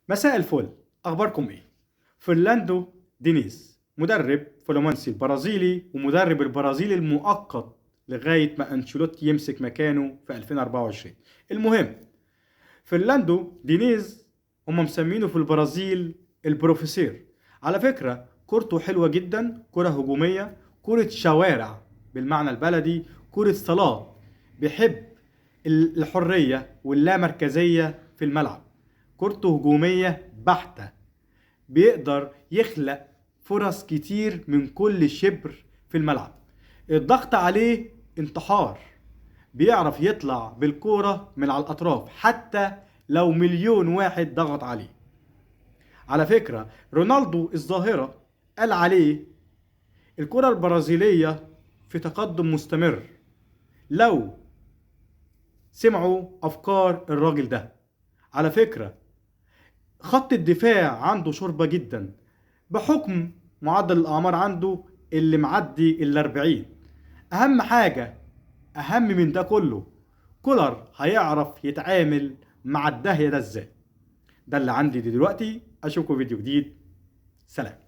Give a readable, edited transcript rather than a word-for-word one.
مساء الفل، أخباركم إيه؟ فرلاندو دينيز مدرب فلومنسي البرازيلي ومدرب البرازيل المؤقت لغاية ما أنشيلوتي يمسك مكانه في 2024. المهم، فرلاندو دينيز هم مسمينه في البرازيل البروفيسير. على فكرة كورته حلوة جدا، كرة هجومية، كرة شوارع بالمعنى البلدي، كرة صلاة. بيحب الحرية واللامركزية في الملعب. كورته هجومية بحتة، بيقدر يخلق فرص كتير من كل شبر في الملعب. الضغط عليه انتحار، بيعرف يطلع بالكورة من على الأطراف حتى لو مليون واحد ضغط عليه. على فكرة رونالدو الظاهرة قال عليه الكرة البرازيلية في تقدم مستمر لو سمعوا أفكار الراجل ده. على فكرة خط الدفاع عنده شوربة جدا بحكم معدل الأعمار عنده اللي معدي ال40. أهم حاجة، أهم من ده كله، كولر هيعرف يتعامل مع الداهية ده ازاي. ده اللي عندي دلوقتي، أشوفكم فيديو جديد، سلام.